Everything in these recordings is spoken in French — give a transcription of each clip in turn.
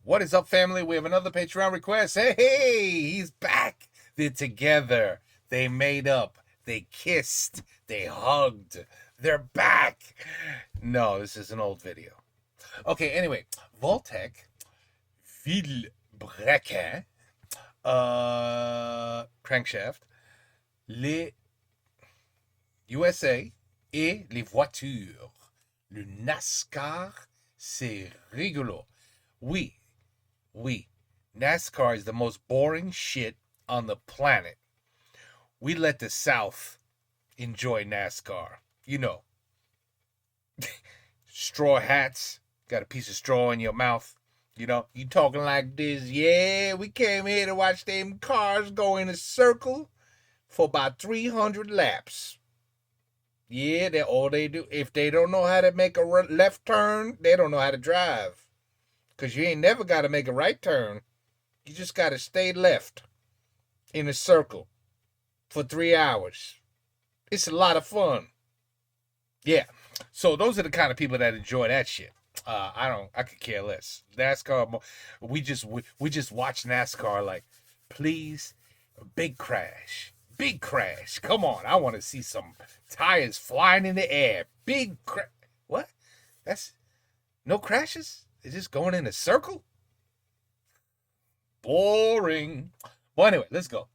What is up, family? We have another Patreon request. Hey, he's back. They're together. They made up. They kissed. They hugged. They're back. No, this is an old video. Okay, anyway. Voltec, Villebrequin, Crankshaft, les USA et les voitures. Le NASCAR, c'est rigolo. Oui. NASCAR is the most boring shit on the planet. We let the South enjoy NASCAR. You know. Straw hats. Got a piece of straw in your mouth. You know, you talking like this. Yeah, we came here to watch them cars go in a circle for about 300 laps. Yeah, that's all they do. If they don't know how to make a left turn, they don't know how to drive. Because you ain't never got to make a right turn. You just got to stay left in a circle for 3 hours. It's a lot of fun. Yeah. So those are the kind of people that enjoy that shit. I could care less. NASCAR, we just watch NASCAR like, please, big crash. Come on, I want to see some tires flying in the air. Big crash. What? That's no crashes? They're just going in a circle? Boring. Well, anyway, let's go.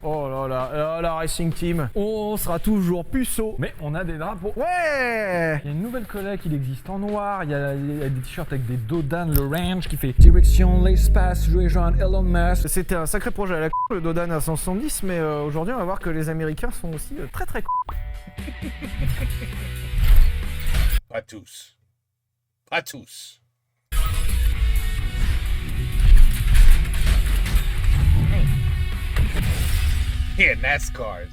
Oh là là, la Racing Team, on sera toujours puceau. Mais on a des drapeaux. Ouais. Il y a une nouvelle collecte, il existe en noir, il y a des t-shirts avec des Dodan, le ranch qui fait direction l'espace, rejoindre Elon Musk. C'était un sacré projet à la le Dodan à 170, mais aujourd'hui on va voir que les Américains sont aussi très très Pas tous. Yeah, NASCARs.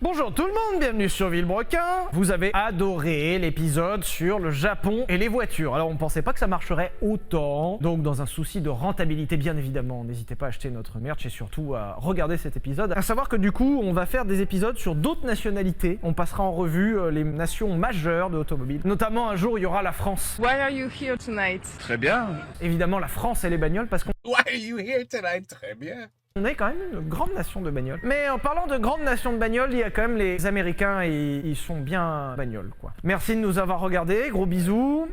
Bonjour tout le monde, bienvenue sur Villebrequin. Vous avez adoré l'épisode sur le Japon et les voitures. Alors on pensait pas que ça marcherait autant, donc dans un souci de rentabilité bien évidemment, n'hésitez pas à acheter notre merch et surtout à regarder cet épisode. À savoir que du coup on va faire des épisodes sur d'autres nationalités. On passera en revue les nations majeures de l'automobile. Notamment un jour il y aura la France. Why are you here tonight? Très bien. Évidemment la France et les bagnoles parce qu'on Why are you here tonight? Très bien. On est quand même une grande nation de bagnoles. Mais en parlant de grande nation de bagnoles, il y a quand même les Américains et ils sont bien bagnoles quoi. Merci de nous avoir regardés, gros bisous.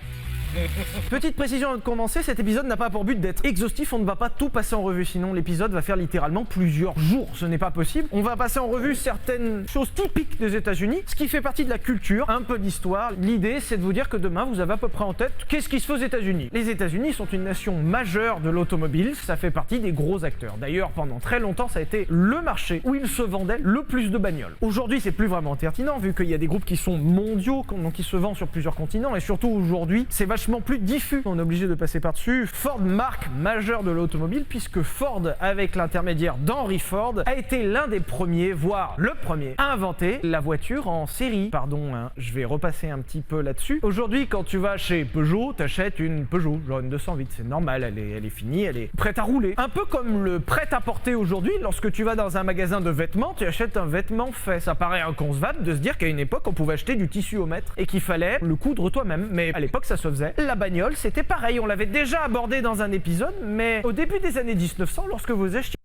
Petite précision avant de commencer, cet épisode n'a pas pour but d'être exhaustif, on ne va pas tout passer en revue, sinon l'épisode va faire littéralement plusieurs jours, ce n'est pas possible. On va passer en revue certaines choses typiques des États-Unis, ce qui fait partie de la culture, un peu d'histoire. L'idée c'est de vous dire que demain vous avez à peu près en tête qu'est-ce qui se fait aux États-Unis. Les États-Unis sont une nation majeure de l'automobile, ça fait partie des gros acteurs. D'ailleurs pendant très longtemps ça a été le marché où il se vendait le plus de bagnoles. Aujourd'hui c'est plus vraiment pertinent vu qu'il y a des groupes qui sont mondiaux, donc qui se vendent sur plusieurs continents et surtout aujourd'hui c'est vachement plus diffus, on est obligé de passer par-dessus. Ford, marque majeure de l'automobile, puisque Ford, avec l'intermédiaire d'Henry Ford, a été l'un des premiers, voire le premier, à inventer la voiture en série. Pardon, hein, je vais repasser un petit peu là-dessus. Aujourd'hui, quand tu vas chez Peugeot, t'achètes une Peugeot, genre une 208, c'est normal, elle est finie, elle est prête à rouler. Un peu comme le prêt-à-porter aujourd'hui, lorsque tu vas dans un magasin de vêtements, tu achètes un vêtement fait. Ça paraît inconcevable de se dire qu'à une époque, on pouvait acheter du tissu au mètre et qu'il fallait le coudre toi-même, mais à l'époque, ça se faisait. La bagnole, c'était pareil, on l'avait déjà abordé dans un épisode, mais au début des années 1900, lorsque vous achetiez...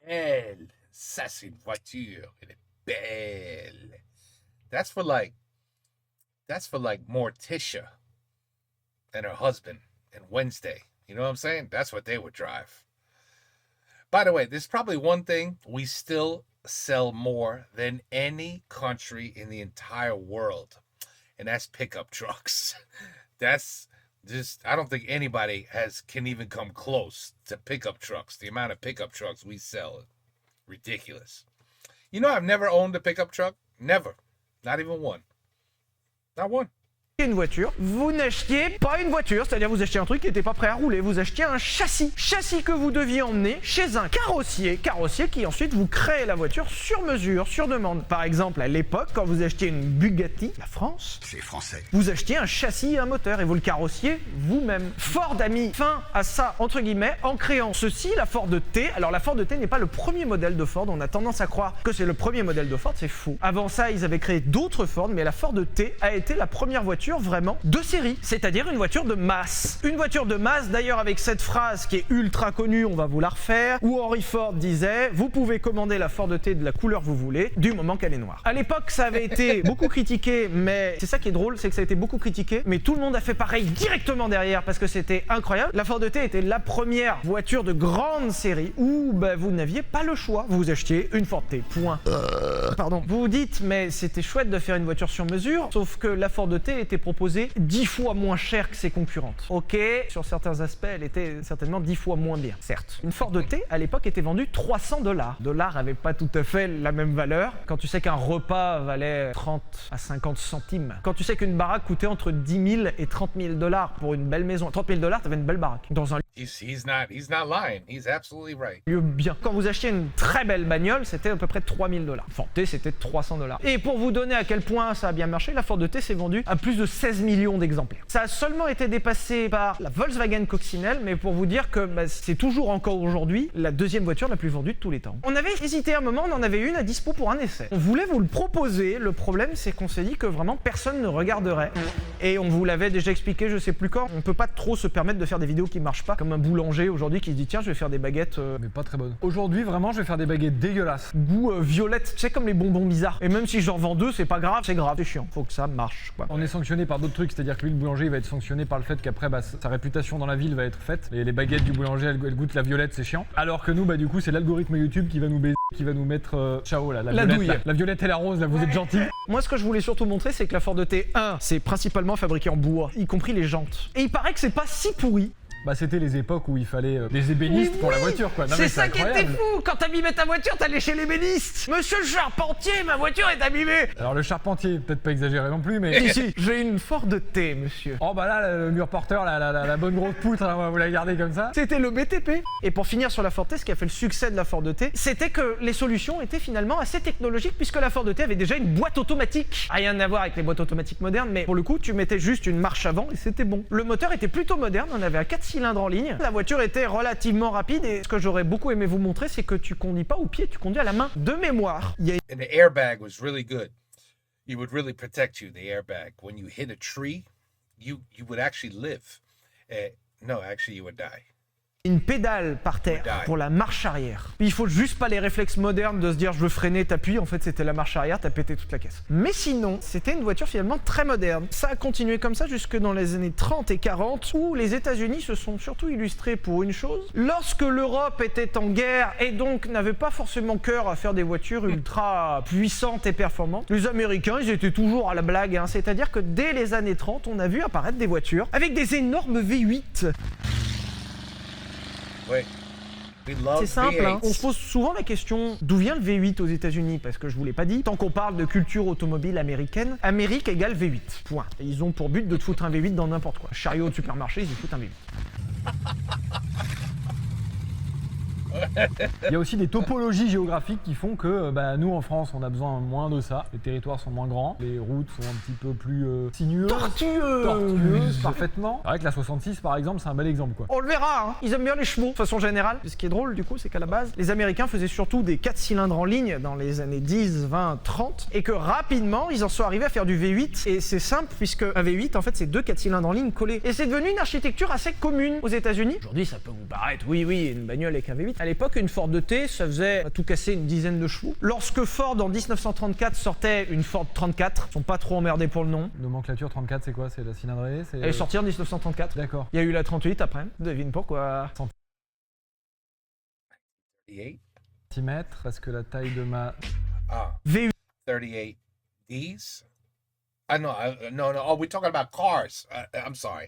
Belle. Ça, c'est une voiture. Elle est belle. That's for like Morticia and her husband and Wednesday. You know what I'm saying? That's what they would drive. By the way, there's probably one thing we still sell more than any country in the entire world, and that's pickup trucks. That's just, I don't think anybody can even come close to pickup trucks. The amount of pickup trucks we sell is ridiculous. You know, I've never owned a pickup truck. Never. Not even one. Not one. Une voiture, vous n'achetiez pas une voiture, c'est-à-dire vous achetiez un truc qui n'était pas prêt à rouler, vous achetiez un châssis que vous deviez emmener chez un carrossier qui ensuite vous crée la voiture sur mesure, sur demande. Par exemple, à l'époque, quand vous achetiez une Bugatti, la France, c'est français, vous achetiez un châssis et un moteur et vous le carrossiez vous-même. Ford a mis fin à ça, entre guillemets, en créant ceci, la Ford T. Alors la Ford T n'est pas le premier modèle de Ford, on a tendance à croire que c'est le premier modèle de Ford, c'est faux. Avant ça, ils avaient créé d'autres Ford, mais la Ford T a été la première voiture voiture vraiment de série, c'est-à-dire une voiture de masse. Une voiture de masse, d'ailleurs avec cette phrase qui est ultra connue, on va vous la refaire, où Henry Ford disait « Vous pouvez commander la Ford T de la couleur que vous voulez, du moment qu'elle est noire ». À l'époque, ça avait été beaucoup critiqué, mais c'est ça qui est drôle, c'est que ça a été beaucoup critiqué, mais tout le monde a fait pareil directement derrière parce que c'était incroyable. La Ford T était la première voiture de grande série où vous n'aviez pas le choix, vous achetiez une Ford T, point. Pardon. Vous vous dites, mais c'était chouette de faire une voiture sur mesure, sauf que la Ford T était proposée 10 fois moins chère que ses concurrentes. Ok, sur certains aspects, elle était certainement 10 fois moins bien, certes. Une Ford T, à l'époque, était vendue $300. Dollar avait pas tout à fait la même valeur. Quand tu sais qu'un repas valait 30 à 50 centimes. Quand tu sais qu'une baraque coûtait entre 10 000 et 30 000 dollars pour une belle maison. 30 000 dollars, t'avais une belle baraque. Dans un He's not lying. He's absolutely right. lieu bien. Quand vous achetiez une très belle bagnole, c'était à peu près 3 000 dollars. Ford T, c'était 300 dollars. Et pour vous donner à quel point ça a bien marché, la Ford T s'est vendue à plus de 16 millions d'exemplaires. Ça a seulement été dépassé par la Volkswagen Coccinelle, mais pour vous dire que c'est toujours encore aujourd'hui la deuxième voiture la plus vendue de tous les temps. On avait hésité un moment, on en avait une à dispo pour un essai. On voulait vous le proposer, le problème c'est qu'on s'est dit que vraiment personne ne regarderait. Et on vous l'avait déjà expliqué, je sais plus quand, on peut pas trop se permettre de faire des vidéos qui marchent pas, comme un boulanger aujourd'hui qui se dit tiens je vais faire des baguettes Mais pas très bonne. Aujourd'hui, vraiment, je vais faire des baguettes dégueulasses. goût violette, tu sais comme les bonbons bizarres. Et même si j'en vends deux, c'est pas grave, c'est chiant, faut que ça marche quoi. On est sanctionné par d'autres trucs, c'est-à-dire que lui, le boulanger, il va être sanctionné par le fait qu'après, sa réputation dans la ville va être faite. Et les baguettes du boulanger, elles goûtent la violette, c'est chiant. Alors que nous, du coup, c'est l'algorithme YouTube qui va nous baiser, qui va nous mettre ciao là, la violette, douille. La violette et la rose, là, vous êtes gentils. Moi ce que je voulais surtout montrer c'est que la Ford T 1 c'est principalement fabriqué en bois, y compris les jantes. Et il paraît que c'est pas si pourri. C'était les époques où il fallait des ébénistes pour la voiture, quoi. Non, mais C'est ça qui était incroyable. fou. Quand t'abîmais ta voiture, t'allais chez l'ébéniste. Monsieur le charpentier, ma voiture est abîmée. Alors le charpentier, peut-être pas exagéré non plus, mais... Si, j'ai une Ford T, monsieur. Oh là, le mur porteur, la bonne grosse poutre, là, vous la gardez comme ça. C'était le BTP. Et pour finir sur la Ford T, ce qui a fait le succès de la Ford T, c'était que les solutions étaient finalement assez technologiques puisque la Ford T avait déjà une boîte automatique. Rien à voir avec les boîtes automatiques modernes, mais pour le coup, tu mettais juste une marche avant et c'était bon. Le moteur était plutôt moderne, on avait un 4 cylindres en ligne. La voiture était relativement rapide et ce que j'aurais beaucoup aimé vous montrer, c'est que tu conduis pas au pied, tu conduis à la main. De mémoire, il y a And the airbag was really good. It would really protect you, the airbag. When you hit a tree, you would actually live. No, actually, you would die. une pédale par terre pour la marche arrière. Il faut juste pas les réflexes modernes de se dire je veux freiner, t'appuies, en fait c'était la marche arrière, t'as pété toute la caisse. Mais sinon, c'était une voiture finalement très moderne. Ça a continué comme ça jusque dans les années 30 et 40 où les États-Unis se sont surtout illustrés pour une chose. Lorsque l'Europe était en guerre et donc n'avait pas forcément cœur à faire des voitures ultra puissantes et performantes, les Américains ils étaient toujours à la blague, hein. C'est-à-dire que dès les années 30, on a vu apparaître des voitures avec des énormes V8. Ouais. C'est simple, hein. On se pose souvent la question d'où vient le V8 aux États-Unis, parce que je vous l'ai pas dit. Tant qu'on parle de culture automobile américaine, Amérique égale V8. Point. Et ils ont pour but de te foutre un V8 dans n'importe quoi. Chariot de supermarché, ils y foutent un V8. Il y a aussi des topologies géographiques qui font que nous en France on a besoin moins de ça, les territoires sont moins grands, les routes sont un petit peu plus sinueuses, tortueuses parfaitement. C'est vrai que la 66 par exemple c'est un bel exemple quoi. On le verra, hein. Ils aiment bien les chevaux de façon générale. Ce qui est drôle du coup c'est qu'à la base, les Américains faisaient surtout des 4 cylindres en ligne dans les années 10, 20, 30 et que rapidement ils en sont arrivés à faire du V8 et c'est simple puisque un V8 en fait c'est 2 4 cylindres en ligne collés et c'est devenu une architecture assez commune aux États-Unis. Aujourd'hui ça peut vous paraître oui une bagnole avec un V8. À l'époque, une Ford T, ça faisait à tout casser une dizaine de chevaux. Lorsque Ford, en 1934, sortait une Ford 34, ils sont pas trop emmerdés pour le nom. Nomenclature 34, c'est quoi? C'est la cylindrée? Elle est sortie en 1934. D'accord. Il y a eu la 38 après. Devine pourquoi. Centimètres, parce que la taille de ma... V8. 38 Ds? No. Oh, we're talking about cars. I'm sorry.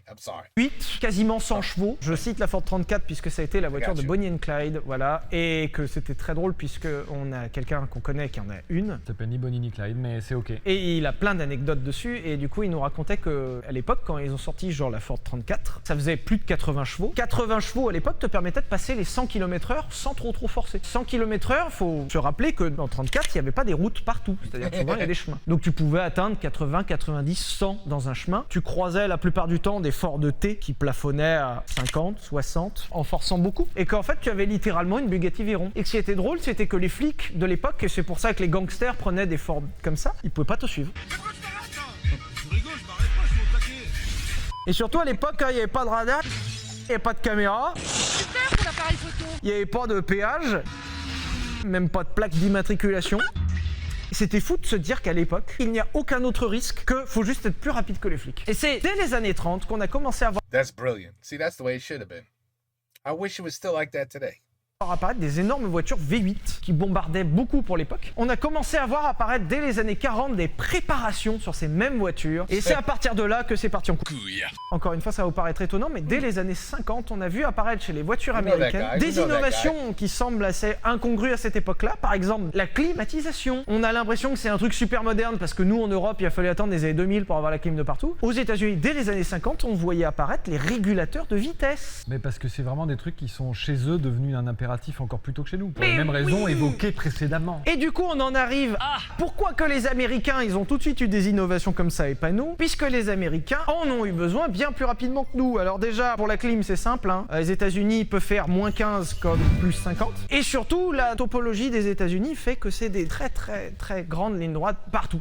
8, quasiment 100 chevaux. Je cite la Ford 34 puisque ça a été la voiture de Bonnie and Clyde, voilà, et que c'était très drôle puisque on a quelqu'un qu'on connaît qui en a une. Ça s'appelle ni Bonnie ni Clyde, mais c'est ok. Et il a plein d'anecdotes dessus, et du coup il nous racontait que à l'époque quand ils ont sorti genre la Ford 34, ça faisait plus de 80 chevaux. 80 chevaux à l'époque te permettaient de passer les 100 km/h sans trop forcer. 100 km/h, faut se rappeler que dans 34 il n'y avait pas des routes partout, c'est-à-dire que souvent il y a des chemins. Donc tu pouvais atteindre 80, 90, 100 dans un chemin. Tu croisais la plupart du temps des Ford T qui plafonnaient à 50, 60 en forçant beaucoup. Et qu'en fait, tu avais littéralement une Bugatti Veyron. Et ce qui était drôle, c'était que les flics de l'époque, et c'est pour ça que les gangsters prenaient des Ford comme ça, ils pouvaient pas te suivre. Je rigole, je m'arrête pas, je suis Et surtout à l'époque, quand il n'y avait pas de radar, il n'y avait pas de caméra, Super pour l'appareil photo. il n'y avait pas de péage, même pas de plaque d'immatriculation. C'était fou de se dire qu'à l'époque, il n'y a aucun autre risque que faut juste être plus rapide que les flics. Et c'est dès les années 30 qu'on a commencé à voir That's brilliant. See, that's the way it should have been. I wish it was still like that today. apparaître des énormes voitures V8 qui bombardaient beaucoup pour l'époque. On a commencé à voir apparaître dès les années 40 des préparations sur ces mêmes voitures. Et c'est à partir de là que c'est parti en couille. Encore une fois, ça va vous paraître étonnant, mais dès les années 50, on a vu apparaître chez les voitures You know that américaines guy, des you know that innovations qui semblent assez incongrues à cette époque-là. Par exemple, la climatisation. On a l'impression que c'est un truc super moderne parce que nous, en Europe, il a fallu attendre les années 2000 pour avoir la clim de partout. Aux États-Unis, dès les années 50, on voyait apparaître les régulateurs de vitesse. Mais parce que c'est vraiment des trucs qui sont chez eux devenus un impératif encore plus tôt que chez nous. Pour Mais les mêmes raisons oui. évoquées précédemment. Et du coup, on en arrive à pourquoi que les Américains, ils ont tout de suite eu des innovations comme ça et pas nous, puisque les Américains en ont eu besoin bien plus rapidement que nous. Alors déjà, pour la clim, c'est simple, hein. Les États-Unis ils peuvent faire moins 15 comme plus 50. Et surtout, la topologie des États-Unis fait que c'est des très très très grandes lignes droites partout.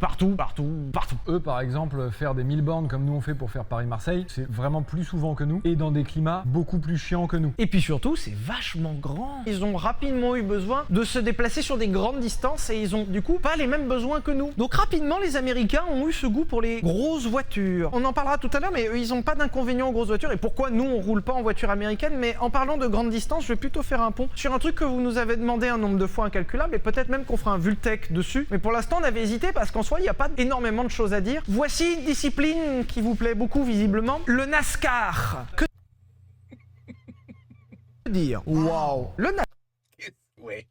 Eux, par exemple, faire des 1000 bornes comme nous on fait pour faire Paris-Marseille, c'est vraiment plus souvent que nous et dans des climats beaucoup plus chiants que nous. Et puis surtout, c'est vachement grand. Ils ont rapidement eu besoin de se déplacer sur des grandes distances et ils ont du coup pas les mêmes besoins que nous. Donc rapidement, les Américains ont eu ce goût pour les grosses voitures. On en parlera tout à l'heure, mais eux, ils n'ont pas d'inconvénient aux grosses voitures. Et pourquoi nous, on roule pas en voiture américaine? Mais en parlant de grandes distances, je vais plutôt faire un pont sur un truc que vous nous avez demandé un nombre de fois incalculable et peut-être même qu'on fera un Vultec dessus. Mais pour l'instant, on avait hésité parce qu'en soi, il n'y a pas énormément de choses à dire. Voici une discipline qui vous plaît beaucoup visiblement, le NASCAR. Que dire? Waouh. Le Wait.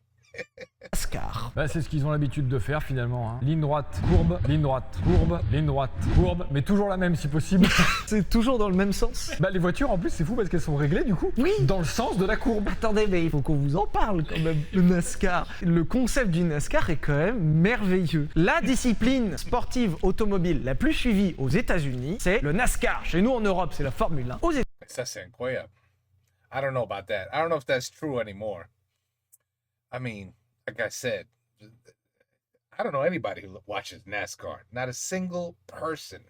NASCAR. Bah, c'est ce qu'ils ont l'habitude de faire finalement. Hein. Ligne droite, courbe, ligne droite, courbe, ligne droite, courbe, mais toujours la même si possible. C'est toujours dans le même sens. Bah, les voitures en plus c'est fou parce qu'elles sont réglées du coup Oui. dans le sens de la courbe. Attendez, mais il faut qu'on vous en parle quand même, le NASCAR. Le concept du NASCAR est quand même merveilleux. La discipline sportive automobile la plus suivie aux États-Unis, c'est le NASCAR. Chez nous en Europe, c'est la Formule 1. Aux Ça, c'est incroyable. I don't know about that. I don't know if that's true anymore. I mean, like I said, I don't know anybody who watches NASCAR. Not a single person.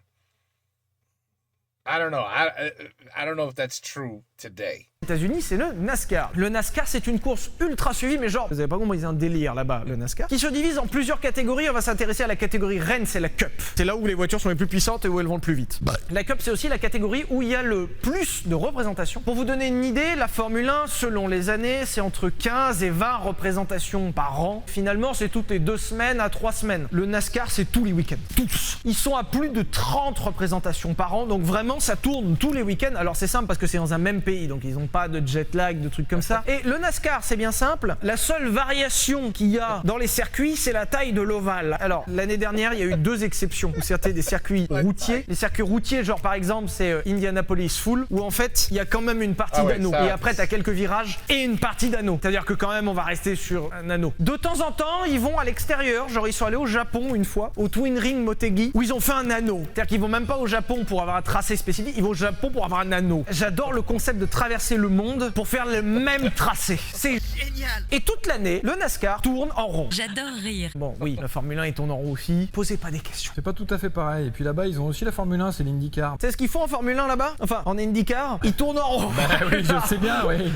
I don't know. I don't know if that's true today. États-Unis, c'est le NASCAR. Le NASCAR, c'est une course ultra suivie, mais genre, vous avez pas compris, c'est un délire là-bas, le NASCAR, qui se divise en plusieurs catégories. On va s'intéresser à la catégorie reine, c'est la Cup. C'est là où les voitures sont les plus puissantes et où elles vont le plus vite. La Cup, c'est aussi la catégorie où il y a le plus de représentations. Pour vous donner une idée, la Formule 1, selon les années, c'est entre 15 et 20 représentations par an. Finalement, c'est toutes les 2 semaines à 3 semaines. Le NASCAR, c'est tous les week-ends. Tous. Ils sont à plus de 30 représentations par an, donc vraiment, ça tourne tous les week-ends. Alors c'est simple parce que c'est dans un même pays, donc ils n'ont pas de jet lag, de trucs comme ça. Et le NASCAR, c'est bien simple. La seule variation qu'il y a dans les circuits, c'est la taille de l'ovale. Alors, l'année dernière, il y a eu 2 exceptions où c'était des circuits routiers. Les circuits routiers, genre par exemple, c'est Indianapolis Full, où en fait, il y a quand même une partie d'anneau. Et après, t'as quelques virages et une partie d'anneau. C'est-à-dire que quand même, on va rester sur un anneau. De temps en temps, ils vont à l'extérieur. Genre, ils sont allés au Japon une fois, au Twin Ring Motegi, où ils ont fait un anneau. C'est-à-dire qu'ils vont même pas au Japon pour avoir un tracé spécifique, ils vont au Japon pour avoir un anneau. J'adore le concept de traverser le monde pour faire le même tracé. C'est génial. Et toute l'année, le NASCAR tourne en rond. J'adore rire. Bon, oui, la Formule 1 il tourne en rond aussi. Posez pas des questions. C'est pas tout à fait pareil. Et puis là-bas, ils ont aussi la Formule 1, c'est l'IndyCar. C'est ce qu'ils font en Formule 1 là-bas? Enfin, en IndyCar, ils tournent en rond. Bah oui, je sais bien, oui.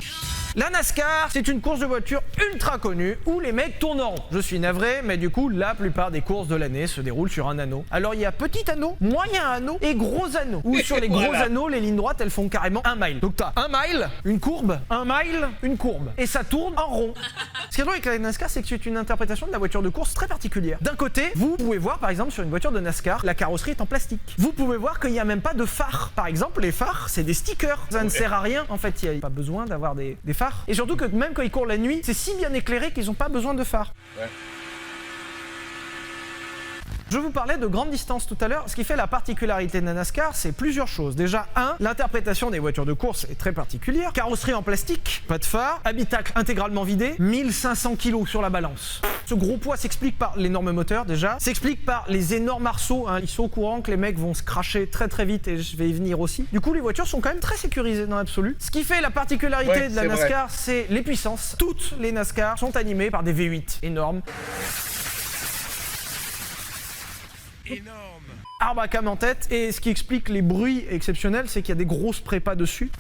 La NASCAR, c'est une course de voiture ultra connue où les mecs tournent en rond. Je suis navré, mais du coup, la plupart des courses de l'année se déroulent sur un anneau. Alors, il y a petit anneau, moyen anneau et gros anneau. Où sur les gros anneaux, les lignes droites, elles font carrément 1 mile. Donc, t'as 1 mile, une courbe, 1 mile, une courbe. Et ça tourne en rond. Ce qui est drôle avec la NASCAR, c'est que c'est une interprétation de la voiture de course très particulière. D'un côté, vous pouvez voir, par exemple, sur une voiture de NASCAR, la carrosserie est en plastique. Vous pouvez voir qu'il n'y a même pas de phare. Par exemple, les phares, c'est des stickers. Ça ne sert à rien. En fait, il n'y a pas besoin d'avoir des phares. Et surtout que même quand ils courent la nuit, c'est si bien éclairé qu'ils n'ont pas besoin de phare. Ouais. Je vous parlais de grande distance tout à l'heure. Ce qui fait la particularité de la NASCAR, c'est plusieurs choses. Déjà, l'interprétation des voitures de course est très particulière. Carrosserie en plastique, pas de phare, habitacle intégralement vidé, 1500 kg sur la balance. Ce gros poids s'explique par l'énorme moteur déjà, s'explique par les énormes arceaux. Ils sont au courant que les mecs vont se cracher très très vite et je vais y venir aussi. Du coup, les voitures sont quand même très sécurisées dans l'absolu. Ce qui fait la particularité de la NASCAR, c'est les puissances. Toutes les NASCAR sont animées par des V8 énormes. Énorme. arbre à cam en tête, et ce qui explique les bruits exceptionnels, c'est qu'il y a des grosses prépas dessus.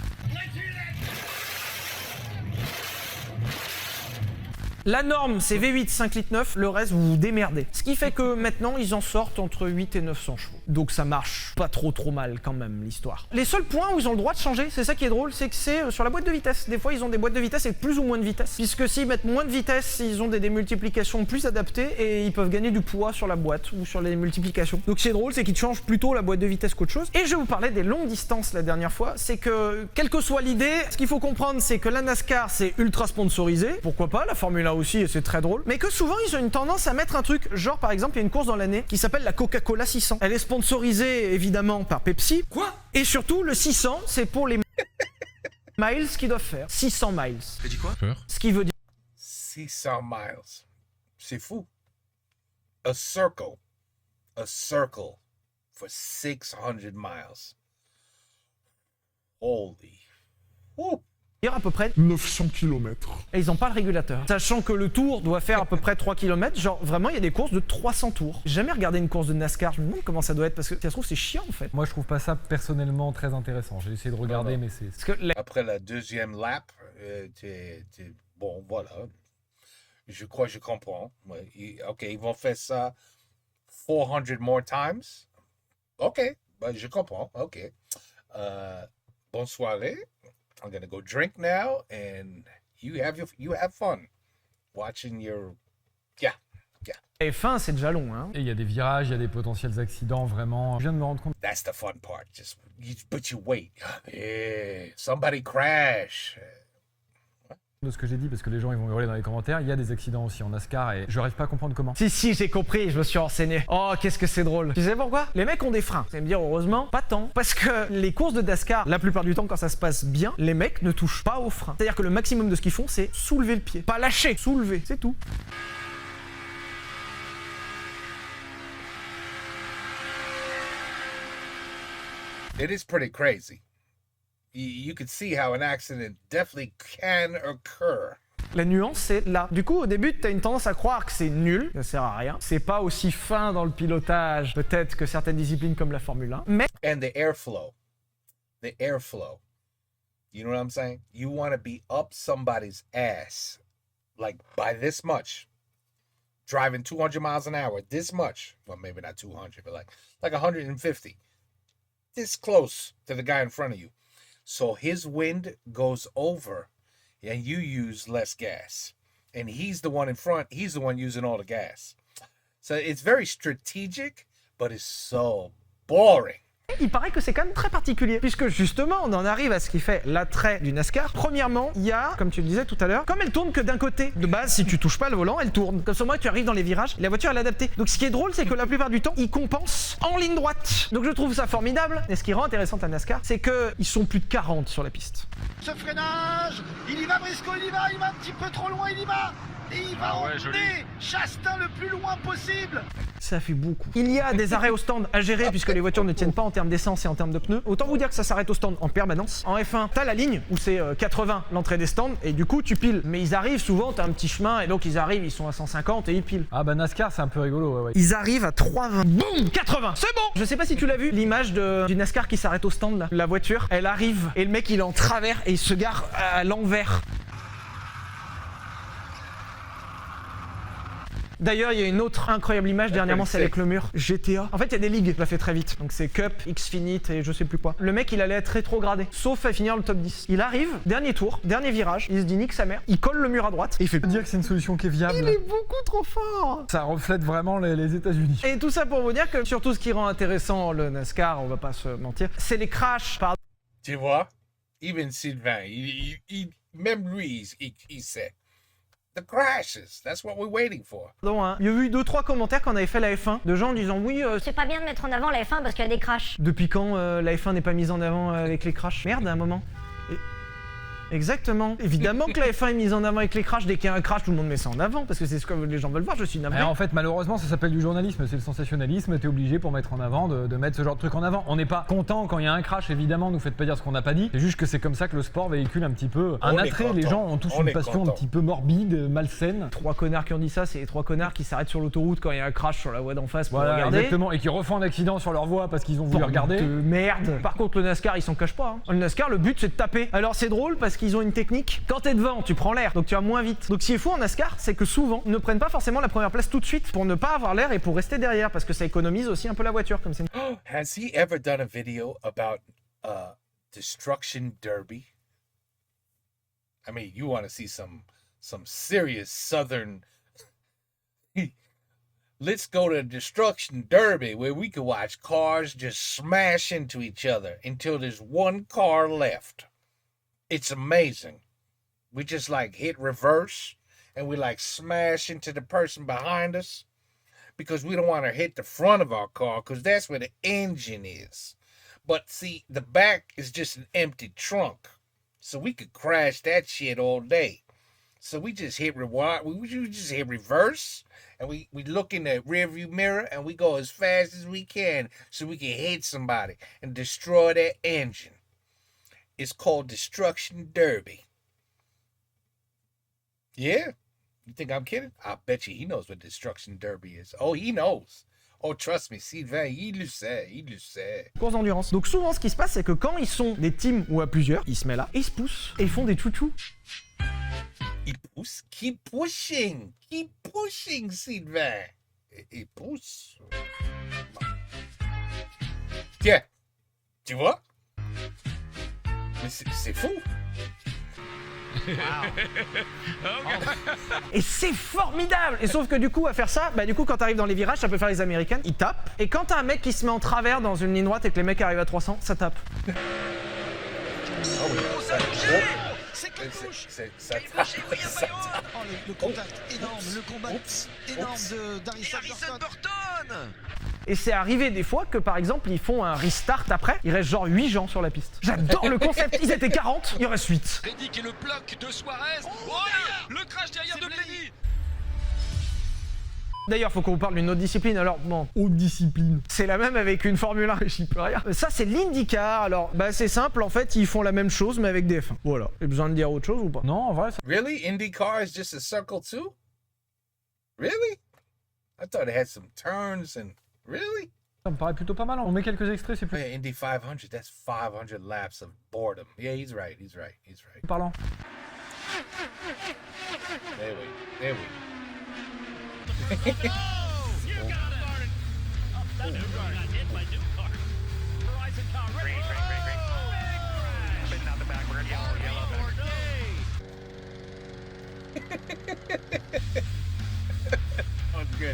La norme, c'est V8 5 litres 9, le reste, vous vous démerdez. Ce qui fait que maintenant, ils en sortent entre 8 et 900 chevaux. Donc ça marche pas trop mal quand même, l'histoire. Les seuls points où ils ont le droit de changer, c'est ça qui est drôle, c'est que c'est sur la boîte de vitesse. Des fois, ils ont des boîtes de vitesse avec plus ou moins de vitesse. Puisque s'ils mettent moins de vitesse, ils ont des démultiplications plus adaptées et ils peuvent gagner du poids sur la boîte ou sur les multiplications. Donc c'est drôle, c'est qu'ils changent plutôt la boîte de vitesse qu'autre chose. Et je vous parlais des longues distances la dernière fois, c'est que, quelle que soit l'idée, ce qu'il faut comprendre, c'est que la NASCAR, c'est ultra sponsorisé. Pourquoi pas, la Formule 1 aussi, et c'est très drôle. Mais que souvent, ils ont une tendance à mettre un truc, genre par exemple, il y a une course dans l'année qui s'appelle la Coca-Cola 600. Elle est sponsorisée évidemment par Pepsi. Quoi? Et surtout, le 600, c'est pour les miles qu'ils doivent faire. 600 miles. T'as dit quoi? Ce qui veut dire 600 miles. C'est fou. A circle for 600 miles. Holy. Woo. à peu près 900 km. et ils n'ont pas le régulateur. Sachant que le tour doit faire à peu près 3 km, genre vraiment il y a des courses de 300 tours. J'ai jamais regardé une course de NASCAR, je me demande comment ça doit être parce que si ça se trouve c'est chiant en fait. Moi, je trouve pas ça personnellement très intéressant. J'ai essayé de regarder, Non. mais c'est... Parce que Après la deuxième lap, bon, voilà. Je crois que je comprends. Ouais, OK, ils vont faire ça 400 more times. OK, ben, je comprends. OK. Bonne soirée. I'm gonna go drink now, and you have fun watching your la F1 c'est déjà long hein. Et il y a des virages, il y a des potentiels accidents, vraiment. Je viens de me rendre compte. That's the fun part. But you wait. Yeah, somebody crash. De ce que j'ai dit, parce que les gens ils vont hurler dans les commentaires, il y a des accidents aussi en NASCAR et je n'arrive pas à comprendre comment. Si, j'ai compris, je me suis renseigné. Oh, qu'est-ce que c'est drôle. Tu sais pourquoi? Les mecs ont des freins. Vous allez me dire, heureusement, pas tant. Parce que les courses de NASCAR, la plupart du temps, quand ça se passe bien, les mecs ne touchent pas aux freins. C'est-à-dire que le maximum de ce qu'ils font, c'est soulever le pied. Pas lâcher, soulever, c'est tout. It is pretty crazy. You can see how an accident definitely can occur. La nuance, c'est là. Du coup, au début, t'as une tendance à croire que c'est nul, ça sert à rien. C'est pas aussi fin dans le pilotage, peut-être, que certaines disciplines comme la Formule 1. Mais And the airflow. The airflow. You know what I'm saying? You want to be up somebody's ass, like by this much. Driving 200 miles an hour, this much. Well, maybe not 200, but like 150. This close to the guy in front of you. So his wind goes over and you use less gas. And he's the one in front, he's the one using all the gas. So it's very strategic, but it's so boring. il paraît que c'est quand même très particulier, puisque justement, on en arrive à ce qui fait l'attrait du NASCAR. Premièrement, il y a, comme tu le disais tout à l'heure, comme elle tourne que d'un côté, de base, si tu touches pas le volant, elle tourne. Comme ça, moi, tu arrives dans les virages, la voiture, elle est adaptée. Donc, ce qui est drôle, c'est que la plupart du temps, ils compensent en ligne droite. Donc, je trouve ça formidable. Et ce qui rend intéressant à NASCAR, c'est qu'ils sont plus de 40 sur la piste. Ce freinage, il y va Briscoe, il y va un petit peu trop loin, il y va. Et il va emmener Chastain le plus loin possible. Ça fait beaucoup. Il y a des arrêts au stand à gérer puisque les voitures ne tiennent pas en termes d'essence et en termes de pneus. Autant vous dire que ça s'arrête au stand en permanence. En F1, t'as la ligne où c'est 80 l'entrée des stands et du coup tu piles. Mais ils arrivent souvent, t'as un petit chemin et donc ils arrivent, ils sont à 150 et ils pilent. Ah bah NASCAR c'est un peu rigolo, ouais. Ils arrivent à 320. Boum 80. C'est bon. Je sais pas si tu l'as vu, l'image du NASCAR qui s'arrête au stand là. La voiture, elle arrive et le mec il est en travers et il se gare à l'envers. D'ailleurs, il y a une autre incroyable image dernièrement, c'est avec le mur GTA. En fait, il y a des ligues, je la fais très vite. Donc c'est Cup, Xfinite et je sais plus quoi. Le mec, il allait être rétrogradé, sauf à finir le top 10. Il arrive, dernier tour, dernier virage, il se dit nique sa mère, il colle le mur à droite et il fait Dire que c'est une solution qui est viable. il est beaucoup trop fort. Ça reflète vraiment les États-Unis. Et tout ça pour vous dire que surtout ce qui rend intéressant le NASCAR, on va pas se mentir, c'est les crashs par Tu vois? Even Sylvain, même lui, il sait. The crashes, that's what we're waiting for. pardon, hein. Il y a eu 2-3 commentaires quand on avait fait la F1 de gens disant oui, C'est pas bien de mettre en avant la F1 parce qu'il y a des crashs. depuis quand la F1 n'est pas mise en avant avec les crashs? Merde, à un moment. Exactement. Évidemment que la F1 est mise en avant avec les crashs. Dès qu'il y a un crash, tout le monde met ça en avant parce que c'est ce que les gens veulent voir. Je suis navré. En fait, malheureusement, ça s'appelle du journalisme, c'est le sensationnalisme. T'es obligé pour mettre en avant de mettre ce genre de truc en avant. On n'est pas content quand il y a un crash, évidemment. Nous faites pas dire ce qu'on n'a pas dit. C'est juste que c'est comme ça que le sport véhicule un petit peu un attrait. Les gens ont tous une passion un petit peu morbide, malsaine. 3 connards qui ont dit ça, c'est les 3 connards qui s'arrêtent sur l'autoroute quand il y a un crash sur la voie d'en face pour Voilà, regarder. exactement, et qui refont un accident sur leur voie parce qu'ils ont voulu regarder. De merde. Par contre, le NASCAR, ils s'en cachent pas. Le NASCAR, le but, c'est de taper. Alors, c'est drôle parce qu'ils ont une technique. Quand t'es devant, tu prends l'air, donc tu vas moins vite. Donc, ce qui est fou en NASCAR, c'est que souvent, ils ne prennent pas forcément la première place tout de suite pour ne pas avoir l'air et pour rester derrière parce que ça économise aussi un peu la voiture. Comme c'est une... Has he ever done a video about Destruction Derby? I mean, you want to see some serious Southern... Let's go to Destruction Derby where we can watch cars just smash into each other until there's one car left. It's amazing. We just like hit reverse and we like smash into the person behind us because we don't want to hit the front of our car because that's where the engine is. But see, the back is just an empty trunk. So we could crash that shit all day. So we just hit rewind. We just hit reverse, and we look in the rearview mirror, and we go as fast as we can, so we can hit somebody and destroy their engine. It's called Destruction Derby. Yeah, you think I'm kidding? I bet you he knows what Destruction Derby is. Oh, he knows. Oh, trust me, Sylvain, il le sait. Course d'endurance. Donc souvent, ce qui se passe, c'est que quand ils sont des teams ou à plusieurs, ils se mettent là, et ils se poussent, et ils font des chouchous. Il pousse. Keep pushing, Sylvain. Il pousse. Tiens, tu vois? Mais c'est fou. Et c'est formidable. Et sauf que du coup, à faire ça, du coup, quand t'arrives dans les virages, ça peut faire les Américaines, ils tapent. Et quand t'as un mec qui se met en travers dans une ligne droite et que les mecs arrivent à 300, ça tape. C'est quelle touche Ça Oh, le contact énorme, le combat énorme d'Harrison Burton. Et c'est arrivé des fois que, par exemple, ils font un restart après, il reste genre 8 gens sur la piste. J'adore le concept, ils étaient 40, il en reste 8. Reddick et le bloc de Suarez. Le crash derrière de Blaney. D'ailleurs, faut qu'on vous parle d'une autre discipline. Alors, bon, Haute discipline. c'est la même avec une Formule 1, j'y peux rien. Ça, c'est l'IndyCar. Alors, c'est simple, en fait, ils font la même chose, mais avec des F1. Voilà. J'ai besoin de dire autre chose ou pas? Non, en vrai, Really? IndyCar is just a circle too? Really? I thought it had some turns and... Really? ça me paraît plutôt pas mal. On met quelques extraits, c'est plus Yeah, Indy 500, that's 500 laps of boredom. Yeah, he's right. parlant. There we go.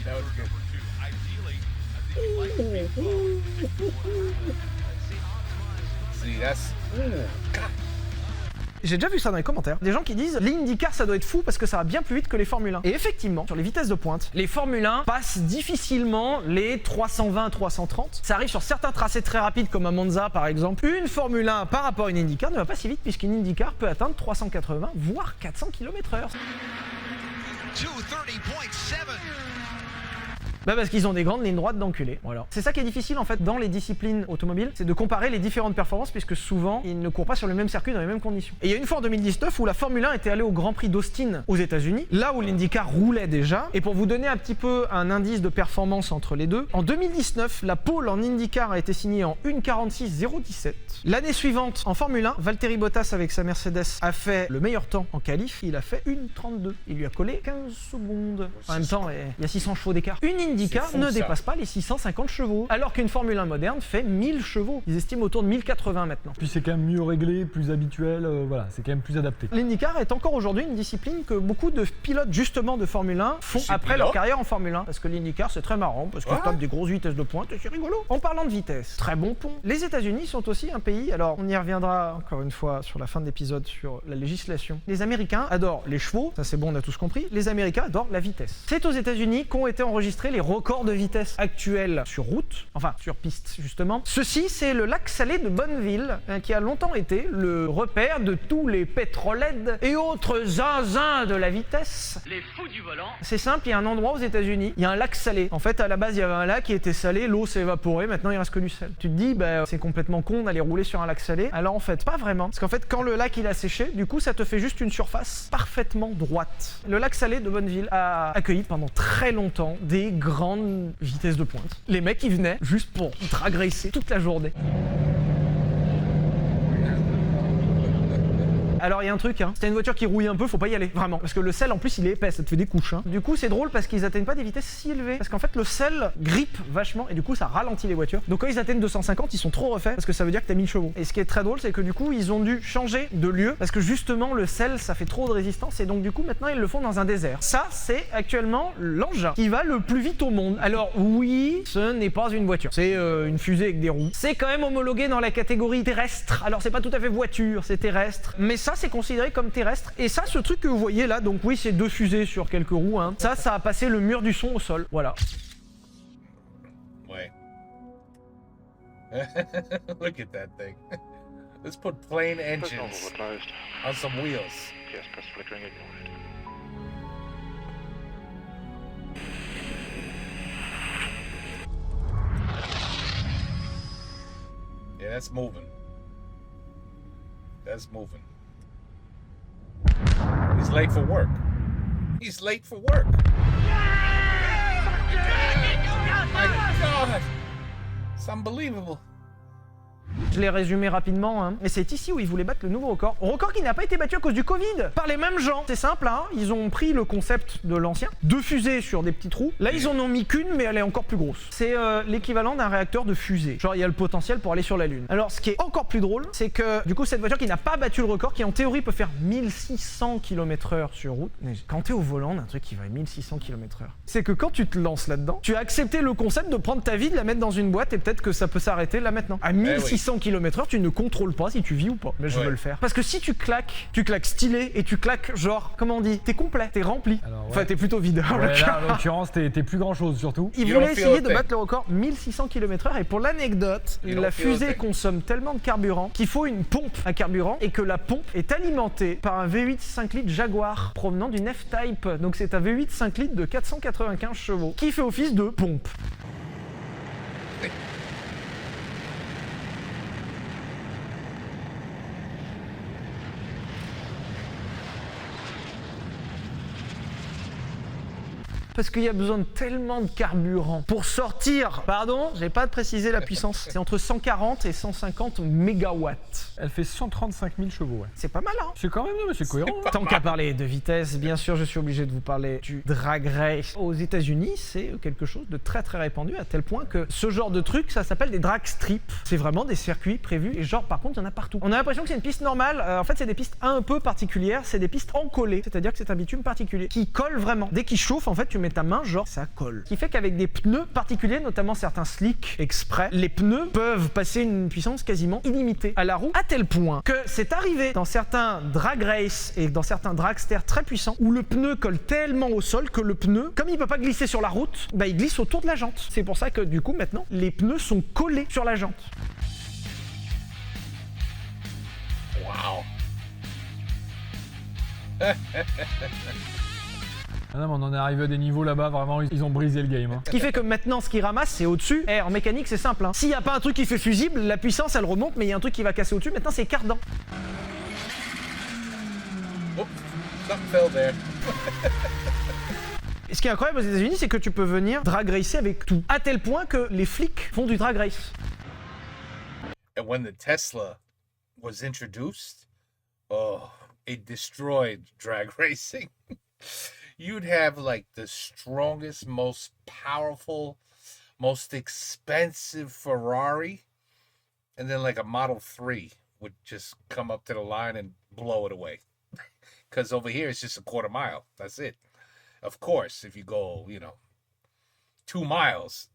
That was good. See, that's... God. J'ai déjà vu ça dans les commentaires. Des gens qui disent l'IndyCar ça doit être fou parce que ça va bien plus vite que les Formule 1. Et effectivement, sur les vitesses de pointe, les Formule 1 passent difficilement les 320-330. Ça arrive sur certains tracés très rapides comme à Monza par exemple. Une Formule 1 par rapport à une IndyCar ne va pas si vite puisqu'une IndyCar peut atteindre 380 voire 400 km/h. 230.7. Parce qu'ils ont des grandes lignes droites d'enculés. Voilà. C'est ça qui est difficile en fait dans les disciplines automobiles, c'est de comparer les différentes performances puisque souvent ils ne courent pas sur le même circuit dans les mêmes conditions. Et il y a une fois en 2019 où la Formule 1 était allée au Grand Prix d'Austin aux États-Unis, là où l'IndyCar roulait déjà. Et pour vous donner un petit peu un indice de performance entre les deux, en 2019, la pole en IndyCar a été signée en 1:46.017. L'année suivante, en Formule 1, Valtteri Bottas avec sa Mercedes a fait le meilleur temps en qualif, il a fait 1:32. Il lui a collé 15 secondes. En même temps, il y a 600 chevaux d'écart. Une IndyCar fou, ne ça. dépasse pas les 650 chevaux, alors qu'une Formule 1 moderne fait 1000 chevaux. Ils estiment autour de 1080 maintenant. Puis c'est quand même mieux réglé, plus habituel, voilà, c'est quand même plus adapté. L'IndyCar est encore aujourd'hui une discipline que beaucoup de pilotes justement de Formule 1 font Je suis après pilote. leur carrière en Formule 1. Parce que l'IndyCar c'est très marrant, parce qu'ils Ouais. tapent des grosses vitesses de pointe et c'est rigolo. En parlant de vitesse, très bon pont. Les États-Unis sont aussi un pays, alors on y reviendra encore une fois sur la fin de l'épisode sur la législation. Les Américains adorent les chevaux, ça c'est bon, on a tous compris. Les Américains adorent la vitesse. C'est aux États-Unis qu'ont été enregistrés les records de vitesse actuels sur route, enfin sur piste justement. Ceci, c'est le lac salé de Bonneville, qui a longtemps été le repère de tous les pétrolheads et autres zinzins de la vitesse. Les fous du volant. C'est simple, il y a un endroit aux États-Unis, il y a un lac salé. En fait, à la base, il y avait un lac qui était salé, l'eau s'est évaporée, maintenant il reste que du sel. Tu te dis, bah, c'est complètement con d'aller rouler sur un lac salé. Alors en fait, pas vraiment. Parce qu'en fait, quand le lac il a séché, du coup, ça te fait juste une surface parfaitement droite. Le lac salé de Bonneville a accueilli pendant très longtemps des grandes vitesses de pointe. Les mecs, ils venaient juste pour drag racer toute la journée. Alors il y a un truc, hein. Si t'as une voiture qui rouille un peu, faut pas y aller, vraiment. Parce que le sel en plus il est épais, ça te fait des couches. Hein. Du coup c'est drôle parce qu'ils atteignent pas des vitesses si élevées. Parce qu'en fait le sel grippe vachement et du coup ça ralentit les voitures. Donc quand ils atteignent 250, ils sont trop refaits parce que ça veut dire que t'as 1000 chevaux. Et ce qui est très drôle, c'est que du coup ils ont dû changer de lieu parce que justement le sel ça fait trop de résistance et donc du coup maintenant ils le font dans un désert. Ça c'est actuellement l'engin qui va le plus vite au monde. Alors oui, ce n'est pas une voiture, c'est une fusée avec des roues. C'est quand même homologué dans la catégorie terrestre. Alors c'est pas tout à fait voiture, c'est terrestre. Mais ça c'est considéré comme terrestre. Et ça, ce truc que vous voyez là, donc oui, c'est 2 fusées sur quelques roues. Hein. Ça a passé le mur du son au sol. Voilà. Ouais. Look at that thing. Let's put plain engines on some wheels. Yeah, that's moving. That's moving. He's late for work. He's late for work. My God. It's unbelievable. Je l'ai résumé rapidement, hein. Et c'est ici où ils voulaient battre le nouveau record. Record qui n'a pas été battu à cause du Covid, par les mêmes gens. C'est simple, hein. Ils ont pris le concept de l'ancien, 2 fusées sur des petits trous. Là, ils en ont mis qu'une, mais elle est encore plus grosse. C'est l'équivalent d'un réacteur de fusée. Genre, il y a le potentiel pour aller sur la Lune. Alors, ce qui est encore plus drôle, c'est que, du coup, cette voiture qui n'a pas battu le record, qui en théorie peut faire 1600 km/h sur route, mais quand t'es au volant d'un truc qui va à 1600 km/h, c'est que quand tu te lances là-dedans, tu as accepté le concept de prendre ta vie, de la mettre dans une boîte, et peut-être que ça peut s'arrêter là maintenant. À 1600 km/h, tu ne contrôles pas si tu vis ou pas. Mais je veux le faire. Parce que si tu claques stylé et tu claques genre, comment on dit, t'es complet, t'es rempli. Alors, ouais. Enfin, t'es plutôt vide. Ouais, là, en l'occurrence, t'es plus grand chose surtout. Ils voulaient essayer de battre le record 1600 km/h et pour l'anecdote, la fusée consomme tellement de carburant qu'il faut une pompe à carburant et que la pompe est alimentée par un V8 5 litres Jaguar provenant d'une F-Type. Donc c'est un V8 5 litres de 495 chevaux qui fait office de pompe. Parce qu'il y a besoin de tellement de carburant pour sortir. Pardon, j'ai pas précisé la puissance. C'est entre 140 et 150 mégawatts. Elle fait 135 000 chevaux, ouais. C'est pas mal, hein? C'est quand même, non, mais c'est cohérent. Tant qu'à parler de vitesse, bien sûr, je suis obligé de vous parler du drag race. Aux États-Unis, c'est quelque chose de très très répandu à tel point que ce genre de truc, ça s'appelle des drag strips. C'est vraiment des circuits prévus et genre, par contre, il y en a partout. On a l'impression que c'est une piste normale. En fait, c'est des pistes un peu particulières. C'est des pistes encollées, c'est-à-dire que c'est un bitume particulier qui colle vraiment. Dès qu'il chauffe, en fait, tu mets ta main, genre, ça colle. Ce qui fait qu'avec des pneus particuliers, notamment certains slick exprès, les pneus peuvent passer une puissance quasiment illimitée à la roue, à tel point que c'est arrivé dans certains drag race et dans certains dragsters très puissants où le pneu colle tellement au sol que le pneu, comme il peut pas glisser sur la route, bah il glisse autour de la jante. C'est pour ça que du coup maintenant les pneus sont collés sur la jante. Wow. Ah non, mais on en est arrivé à des niveaux là-bas, vraiment, ils ont brisé le game. Hein. Ce qui fait que maintenant, ce qui ramasse, c'est au-dessus. En mécanique, c'est simple. Hein. S'il n'y a pas un truc qui fait fusible, la puissance, elle remonte, mais il y a un truc qui va casser au-dessus. Maintenant, c'est cardan. Oops, something fell there. Et ce qui est incroyable aux États-Unis, c'est que tu peux venir drag racer avec tout. À tel point que les flics font du drag race. And when the Tesla was introduced, oh, it destroyed drag racing. You'd have like the strongest, most powerful, most expensive Ferrari, and then like a Model 3 would just come up to the line and blow it away. Because over here it's just a quarter mile. That's it. Of course, if you go, 2 miles,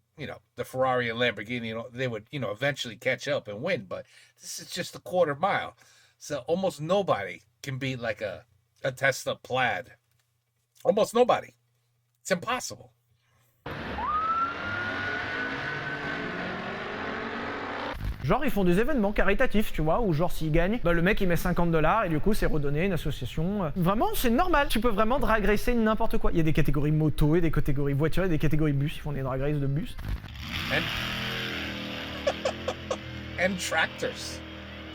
the Ferrari and Lamborghini, they would, eventually catch up and win. But this is just a quarter mile. So almost nobody can beat like a Tesla Plaid. Almost nobody. It's impossible. Genre, ils font des événements caritatifs, tu vois, où genre, s'ils gagnent, bah, le mec, il met $50 et du coup, c'est redonné à une association. Vraiment, c'est normal. Tu peux vraiment drag racer n'importe quoi. Il y a des catégories moto, et des catégories voitures, et des catégories bus. Ils font des drag races de bus. And tractors.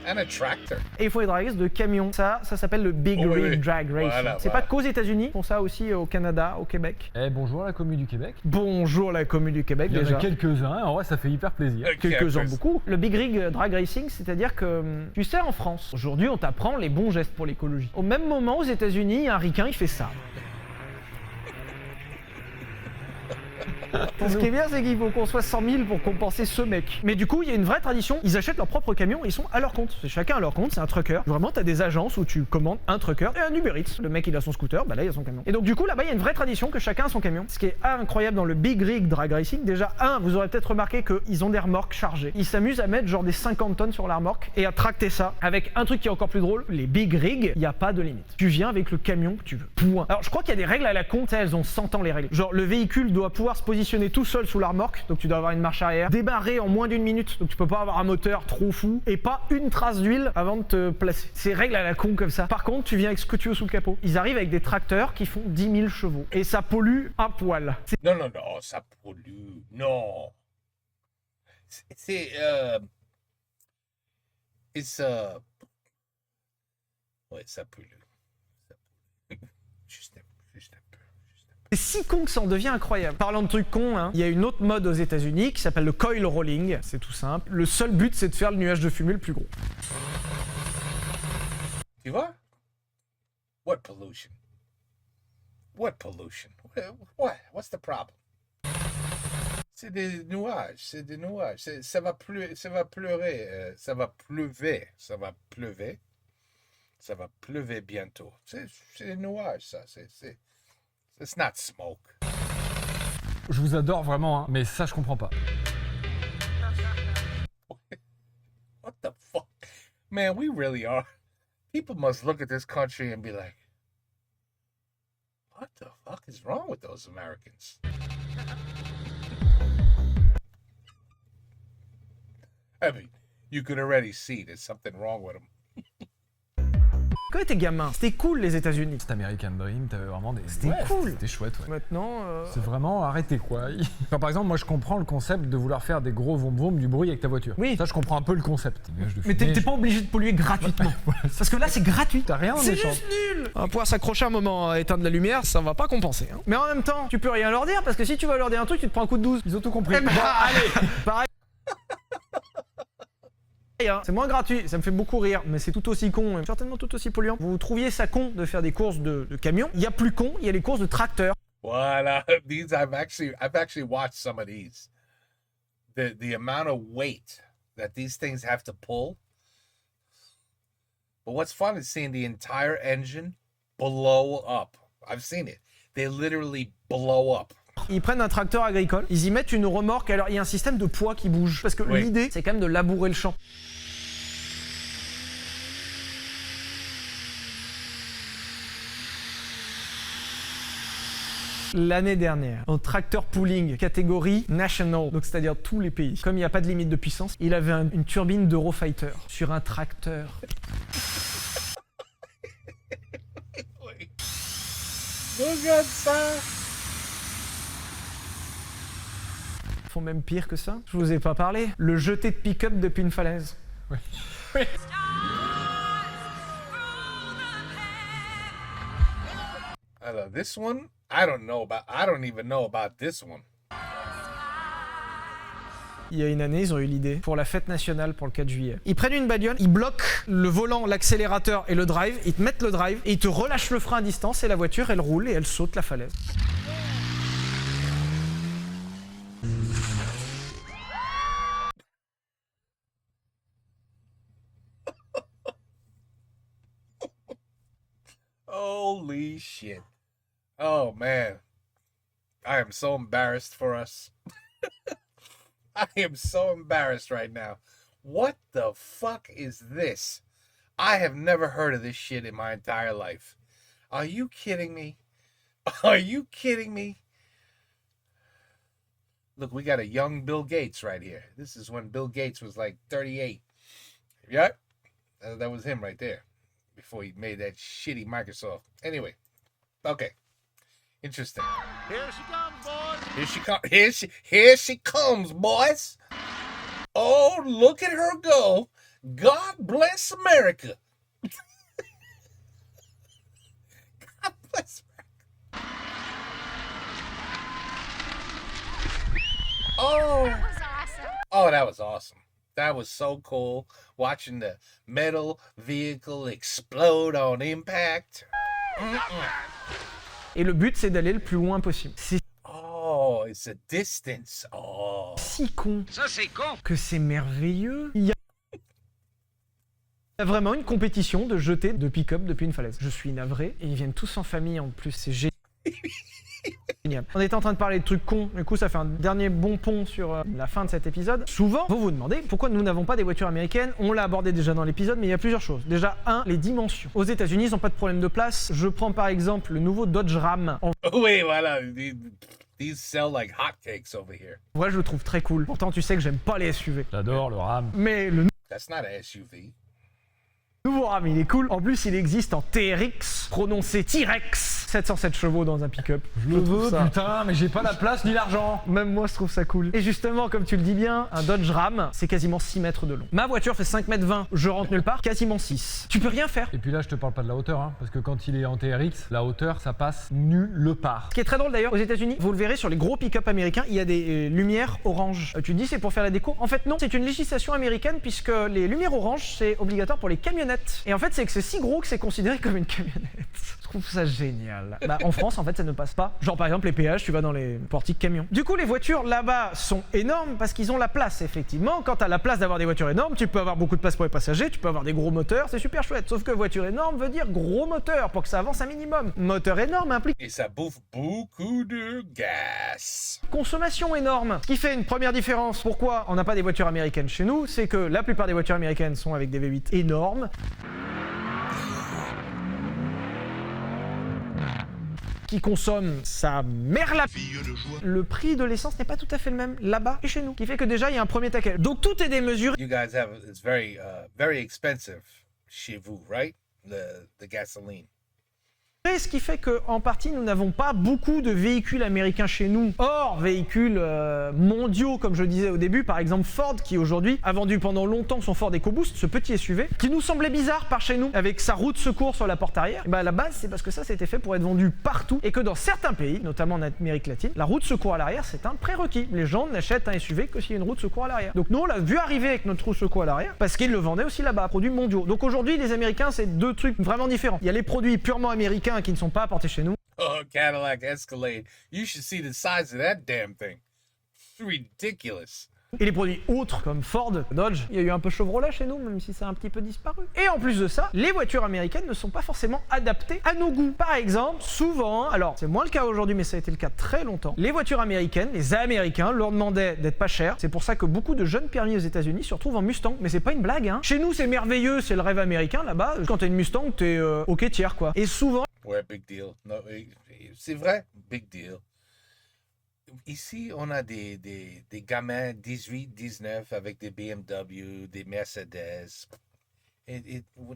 And a tractor. Et il faut des drag races de camions. Ça s'appelle le Big Oh, oui, Rig oui. Drag Racing. Voilà, c'est voilà. pas qu'aux États-Unis, ils font ça aussi au Canada, au Québec. Eh, bonjour la commune du Québec. Bonjour la commune du Québec Il y en déjà. a quelques-uns, en vrai ça fait hyper plaisir. Quelques-uns beaucoup. Le Big Rig Drag Racing, c'est-à-dire que, tu sais, en France, aujourd'hui, on t'apprend les bons gestes pour l'écologie. Au même moment, aux États-Unis, un ricain, il fait ça. Ce qui est bien, c'est qu'il faut qu'on soit 100 000 pour compenser ce mec. Mais du coup, il y a une vraie tradition. Ils achètent leur propre camion et ils sont à leur compte. C'est chacun à leur compte, c'est un trucker. Vraiment, t'as des agences où tu commandes un trucker et un Uber Eats. Le mec, il a son scooter, bah là, il a son camion. Et donc, du coup, là-bas, il y a une vraie tradition que chacun a son camion. Ce qui est incroyable dans le Big Rig Drag Racing, déjà, vous aurez peut-être remarqué qu'ils ont des remorques chargées. Ils s'amusent à mettre genre des 50 tonnes sur la remorque et à tracter ça avec un truc qui est encore plus drôle. Les Big Rig, il n'y a pas de limite. Tu viens avec le camion que tu veux. Point. Alors, je crois qu'il y a des règles à la con, tu sais, elles ont 100 ans les règles. Genre, le véhicule doit pouvoir se positionner tout seul sous la remorque, donc tu dois avoir une marche arrière, débarrer en moins d'1 minute, donc tu peux pas avoir un moteur trop fou, et pas une trace d'huile avant de te placer. C'est règles à la con comme ça. Par contre, tu viens avec ce que tu veux sous le capot. Ils arrivent avec des tracteurs qui font 10 000 chevaux, et ça pollue un poil. Non, ça pollue. Non. C'est, ouais, ça pollue. Juste un peu. C'est si con que ça en devient incroyable. Parlant de trucs cons, hein, il y a une autre mode aux États-Unis qui s'appelle le coil rolling. C'est tout simple. Le seul but, c'est de faire le nuage de fumée le plus gros. Tu vois? What pollution? What pollution? What? What's the problem? C'est des nuages, Ça va pleurer, ça va pleuver bientôt. C'est des nuages, ça. It's not smoke. Je vous adore vraiment, hein, mais ça je comprends pas. What the fuck? Man, we really are. People must look at this country and be like, what the fuck is wrong with those Americans? I mean, you could already see there's something wrong with them. Quand t'étais gamin, c'était cool les États-Unis. Cet American Dream, t'avais vraiment des... C'était cool. C'était chouette, ouais. Maintenant, C'est vraiment arrêté quoi. Enfin, par exemple, moi je comprends le concept de vouloir faire des gros vroom du bruit avec ta voiture. Oui. Ça je comprends un peu le concept. mais t'es pas obligé de polluer gratuitement. Parce que là, c'est gratuit. T'as rien C'est méchant. juste nul. On va pouvoir s'accrocher un moment à éteindre la lumière, ça va pas compenser. Hein. Mais en même temps, tu peux rien leur dire parce que si tu vas leur dire un truc, tu te prends un coup de 12. Ils ont tout compris. Eh ben, allez, pareil. C'est moins gratuit, ça me fait beaucoup rire, mais c'est tout aussi con, et certainement tout aussi polluant. Vous trouviez ça con de faire des courses de camions? Il y a plus con, il y a les courses de tracteurs. Voilà. These I've actually watched some of these. The amount of weight that these things have to pull. But what's fun is seeing the entire engine blow up. I've seen it. They literally blow up. Ils prennent un tracteur agricole, ils y mettent une remorque, alors il y a un système de poids qui bouge. Parce que Oui. l'idée, c'est quand même de labourer le champ. L'année dernière, en tracteur pooling, catégorie national, donc c'est-à-dire tous les pays. Comme il n'y a pas de limite de puissance, il avait une turbine d'Eurofighter sur un tracteur. Regarde ça. Ils font même pire que ça. Je vous ai pas parlé. Le jeté de pick-up depuis une falaise. Oui. Alors, this one, I don't even know about this one. Il y a une année, ils ont eu l'idée pour la fête nationale pour le 4 juillet. Ils prennent une bagnole, ils bloquent le volant, l'accélérateur et le drive, ils te mettent le drive et ils te relâchent le frein à distance et la voiture, elle roule et elle saute la falaise. Holy shit. Oh, man. I am so embarrassed for us. I am so embarrassed right now. What the fuck is this? I have never heard of this shit in my entire life. Are you kidding me? Are you kidding me? Look, we got a young Bill Gates right here. This is when Bill Gates was like 38. Yep. That was him right there. Before he made that shitty Microsoft. Anyway. Okay. Interesting. Here she comes, boys. Here she comes, boys. Oh, look at her go. God bless America. God bless America. Oh. That was awesome. Oh, that was awesome. That was so cool. Watching the metal vehicle explode on impact. Et le but, c'est d'aller le plus loin possible. C'est Oh, it's a distance. Oh. si con Ça, c'est con. que c'est merveilleux. Il y a vraiment une compétition de jeter de pick-up depuis une falaise. Je suis navré, et ils viennent tous en famille en plus, c'est génial. On était en train de parler de trucs cons, du coup ça fait un dernier bon pont sur la fin de cet épisode. Souvent, vous vous demandez pourquoi nous n'avons pas des voitures américaines. On l'a abordé déjà dans l'épisode, mais il y a plusieurs choses. Déjà, les dimensions. Aux États-Unis, ils n'ont pas de problème de place. Je prends par exemple le nouveau Dodge Ram. En Oui, voilà. These sell like hotcakes over here. vrai, je le trouve très cool. Pourtant, tu sais que j'aime pas les SUV. J'adore le RAM. Mais le That's not a SUV. nouveau Ram, il est cool. En plus, il existe en TRX, prononcé T-Rex. 707 chevaux dans un pick-up. Je le trouve veux, ça- putain, mais j'ai pas la place ni l'argent. Même moi, je trouve ça cool. Et justement, comme tu le dis bien, un Dodge Ram, c'est quasiment 6 mètres de long. Ma voiture fait 5 mètres 20. Je rentre nulle part, quasiment 6. Tu peux rien faire. Et puis là, je te parle pas de la hauteur, hein, parce que quand il est en TRX, la hauteur, ça passe nulle part. Ce qui est très drôle d'ailleurs, aux États-Unis, vous le verrez sur les gros pick-up américains, il y a des lumières oranges. Tu te dis c'est pour faire la déco. En fait non, c'est une législation américaine puisque les lumières oranges c'est obligatoire pour les camionnettes. Et en fait c'est que c'est si gros que c'est considéré comme une camionnette. Je trouve ça génial. Bah, en France en fait ça ne passe pas. Genre par exemple les péages, tu vas dans les portiques camions. Du coup les voitures là-bas sont énormes parce qu'ils ont la place effectivement. Quand t'as la place d'avoir des voitures énormes, tu peux avoir beaucoup de place pour les passagers, tu peux avoir des gros moteurs, c'est super chouette. Sauf que voiture énorme veut dire gros moteur pour que ça avance un minimum. Moteur énorme implique Et ça bouffe beaucoup de gaz. consommation énorme. Ce qui fait une première différence. Pourquoi on n'a pas des voitures américaines chez nous, c'est que la plupart des voitures américaines sont avec des V8 énormes. Qui consomment sa mère la... Le prix de l'essence n'est pas tout à fait le même là-bas et chez nous. Qui fait que déjà il y a un premier taquet. Donc tout est démesuré. You guys have it's very expensive chez vous, right? The gasoline. Ce qui fait qu'en partie, nous n'avons pas beaucoup de véhicules américains chez nous. Or, véhicules mondiaux, comme je disais au début, par exemple Ford, qui aujourd'hui a vendu pendant longtemps son Ford EcoBoost, ce petit SUV, qui nous semblait bizarre par chez nous, avec sa roue de secours sur la porte arrière. Bah, à la base, c'est parce que ça, c'était fait pour être vendu partout, et que dans certains pays, notamment en Amérique latine, la roue de secours à l'arrière, c'est un prérequis. Les gens n'achètent un SUV que s'il y a une roue de secours à l'arrière. Donc nous, on l'a vu arriver avec notre roue de secours à l'arrière, parce qu'ils le vendaient aussi là-bas, produits mondiaux. Donc aujourd'hui, les Américains, c'est deux trucs vraiment différents. Il y a les produits purement américains qui ne sont pas apportés chez nous. Oh, Cadillac Escalade. You should see the size of that damn thing. It's ridiculous. Et les produits autres comme Ford, Dodge, il y a eu un peu Chevrolet chez nous, même si ça a un petit peu disparu. Et en plus de ça, les voitures américaines ne sont pas forcément adaptées à nos goûts. Par exemple, souvent, alors c'est moins le cas aujourd'hui, mais ça a été le cas très longtemps, les voitures américaines, les Américains leur demandaient d'être pas chères. C'est pour ça que beaucoup de jeunes permis aux États-Unis se retrouvent en Mustang. Mais c'est pas une blague, hein. Chez nous, c'est merveilleux, c'est le rêve américain. Là-bas, quand t'as une Mustang, t'es ok tiers, quoi. Et souvent, Ouais, big deal. No, c'est vrai, big deal. Ici, on a des gamins 18, 19 avec des BMW, des Mercedes.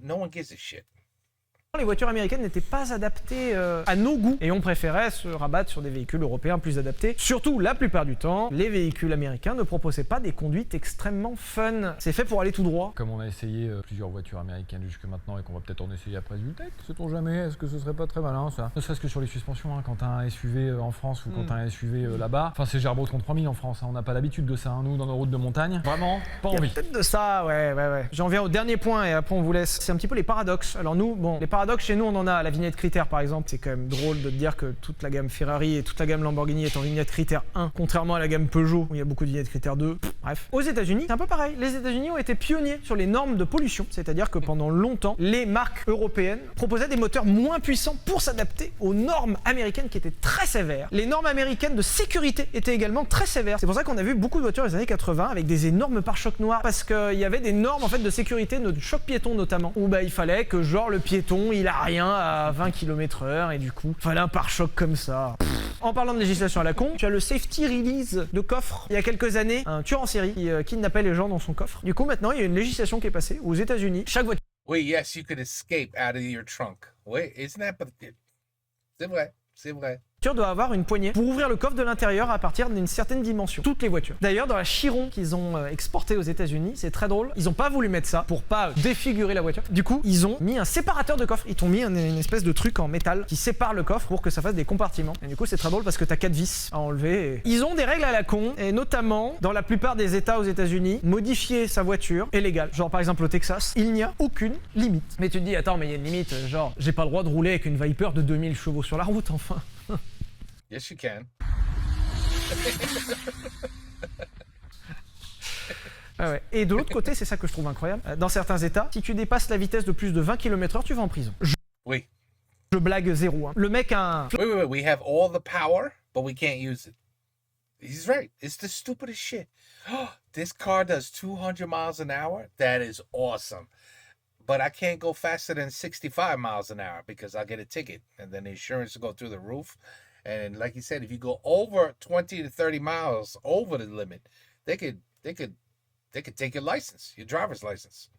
No one gives a shit. les voitures américaines n'étaient pas adaptées à nos goûts et on préférait se rabattre sur des véhicules européens plus adaptés. Surtout, la plupart du temps, les véhicules américains ne proposaient pas des conduites extrêmement fun. C'est fait pour aller tout droit. Comme on a essayé plusieurs voitures américaines jusque maintenant et qu'on va peut-être en essayer après Zultec, sait-on jamais, est-ce que ce serait pas très malin ça? Ne serait-ce que sur les suspensions, hein, quand t'as un SUV en France ou quand t'as un SUV là-bas. Enfin, c'est Gerbeau 3000 en France, hein, on n'a pas l'habitude de ça, hein, nous, dans nos routes de montagne. Vraiment, pas Il y a envie. peut-être de ça, ouais. J'en viens au dernier point et après on vous laisse. C'est un petit peu les paradoxes. Alors nous, bon, les paradoxes chez nous, on en a. La vignette critère, par exemple, c'est quand même drôle de te dire que toute la gamme Ferrari et toute la gamme Lamborghini est en vignette critère 1, contrairement à la gamme Peugeot où il y a beaucoup de vignettes critère 2. Bref. Aux États-Unis, c'est un peu pareil. Les États-Unis ont été pionniers sur les normes de pollution, c'est-à-dire que pendant longtemps, les marques européennes proposaient des moteurs moins puissants pour s'adapter aux normes américaines qui étaient très sévères. Les normes américaines de sécurité étaient également très sévères. C'est pour ça qu'on a vu beaucoup de voitures des années 80 avec des énormes pare-chocs noirs parce qu'il y avait des normes en fait de sécurité, de choc piéton notamment, où il fallait que genre le piéton il a rien à 20 km/h et du coup, fallait un pare-choc comme ça. En parlant de législation à la con, tu as le safety release de coffre. Il y a quelques années, un tueur en série qui kidnappait les gens dans son coffre. Du coup, maintenant, il y a une législation qui est passée aux États-Unis. Chaque voiture Wait, yes, you could escape out of your trunk. Wait, isn't that... C'est vrai, c'est vrai. doit avoir une poignée pour ouvrir le coffre de l'intérieur à partir d'une certaine dimension. Toutes les voitures. D'ailleurs, dans la Chiron qu'ils ont exportée aux États-Unis, c'est très drôle. Ils ont pas voulu mettre ça pour pas défigurer la voiture. Du coup, ils ont mis un séparateur de coffre. Ils t'ont mis une espèce de truc en métal qui sépare le coffre pour que ça fasse des compartiments. Et du coup, c'est très drôle parce que t'as 4 vis à enlever. Et... Ils ont des règles à la con, et notamment dans la plupart des États aux États-Unis, modifier sa voiture est légal. Genre par exemple au Texas, il n'y a aucune limite. Mais tu te dis, attends, mais il y a une limite. Genre, j'ai pas le droit de rouler avec une Viper de 2000 chevaux sur la route, enfin. Yes, you can. Ah ouais. Et de l'autre côté, c'est ça que je trouve incroyable. Dans certains États, si tu dépasses la vitesse de plus de 20 km/h, tu vas en prison. Oui. Je blague zéro. Hein. Le mec a un... Wait. We have all the power, but we can't use it. He's right. It's the stupidest shit. This car does 200 miles an hour? That is awesome. But I can't go faster than 65 miles an hour because I'll get a ticket. And then the insurance will go through the roof. And like you said, if you go over 20 to 30 miles over the limit, they could take your license, your driver's license.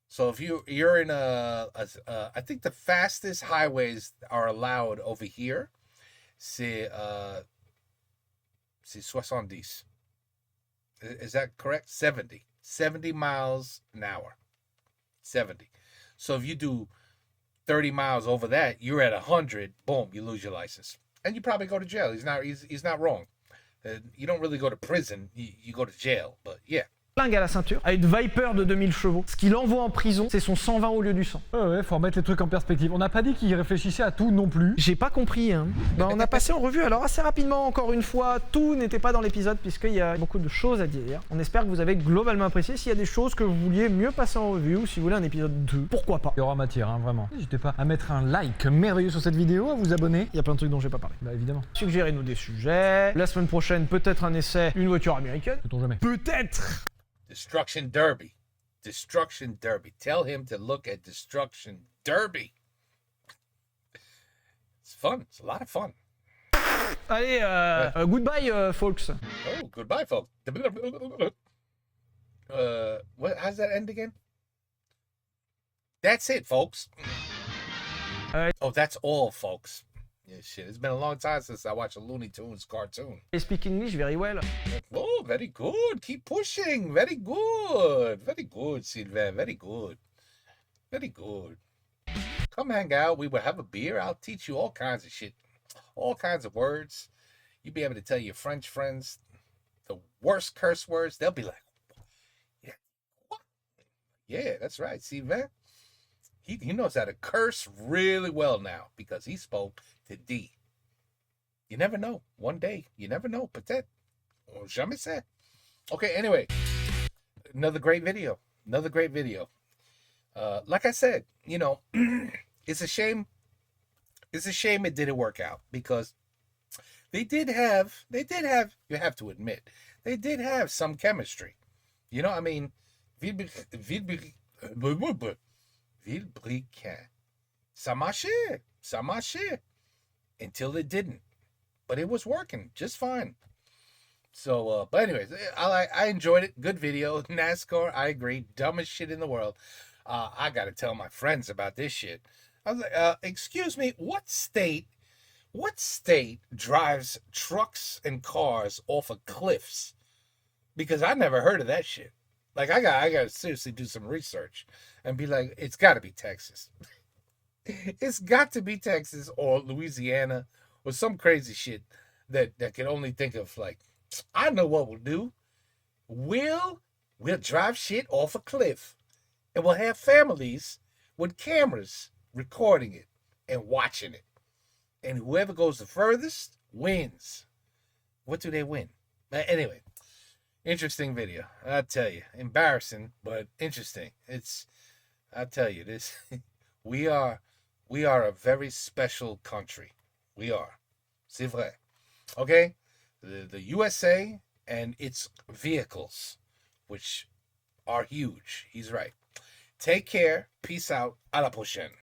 So if you're in I think the fastest highways are allowed over here, c'est 70. Is that correct? 70 miles an hour. 70. So if you do 30 miles over that, you're at 100. Boom, you lose your license, and you probably go to jail. He's not wrong. You don't really go to prison. You go to jail. But yeah. Flingue à la ceinture, à une Viper de 2000 chevaux. Ce qui l'envoie en prison, c'est son 120 au lieu du 100. Ouais, faut remettre les trucs en perspective. On n'a pas dit qu'il réfléchissait à tout non plus. J'ai pas compris, hein. Ben, on a passé en revue, alors assez rapidement, encore une fois, tout n'était pas dans l'épisode puisqu'il y a beaucoup de choses à dire. On espère que vous avez globalement apprécié. S'il y a des choses que vous vouliez mieux passer en revue ou si vous voulez un épisode 2, pourquoi pas. Il y aura matière, hein, vraiment. N'hésitez pas à mettre un like merveilleux sur cette vidéo, à vous abonner. Il y a plein de trucs dont j'ai pas parlé. Bah évidemment. Suggérez-nous des sujets. La semaine prochaine, peut-être un essai, une voiture américaine. Peut-on jamais. Peut-être. Destruction Derby. Destruction Derby. Tell him to look at Destruction Derby. It's fun. It's a lot of fun. Allez, goodbye, folks. Oh, goodbye, folks. How's that end again? That's it, folks. Oh, that's all, folks. Yeah, shit. It's been a long time since I watched a Looney Tunes cartoon. I speak English very well. Oh, very good. Keep pushing. Very good. Very good, Sylvain. Very good. Very good. Come hang out. We will have a beer. I'll teach you all kinds of shit. All kinds of words. You'll be able to tell your French friends the worst curse words. They'll be like, yeah, what? Yeah, that's right, Sylvain. He knows how to curse really well now because he spoke to D. You never know. One day, you never know. Peut-être. On jamais sait. Okay, anyway. Another great video. Like I said, you know, it's a shame. It's a shame it didn't work out because they did have, you have to admit, they did have some chemistry. You know, I mean, Villebrequin. Ça marchait. Until it didn't. But it was working just fine. So, but anyways, I enjoyed it. Good video. NASCAR, I agree. Dumbest shit in the world. I got to tell my friends about this shit. I was like, excuse me, what state drives trucks and cars off of cliffs? Because I never heard of that shit. Like, I got to seriously do some research and be like, it's got to be Texas. It's got to be Texas or Louisiana or some crazy shit that can only think of, like, I know what we'll do. We'll drive shit off a cliff and we'll have families with cameras recording it and watching it. And whoever goes the furthest wins. What do they win? Anyway, interesting video. I'll tell you. Embarrassing, but interesting. I'll tell you this. We are a very special country. We are. C'est vrai. Okay? The USA and its vehicles, which are huge. He's right. Take care. Peace out. À la prochaine.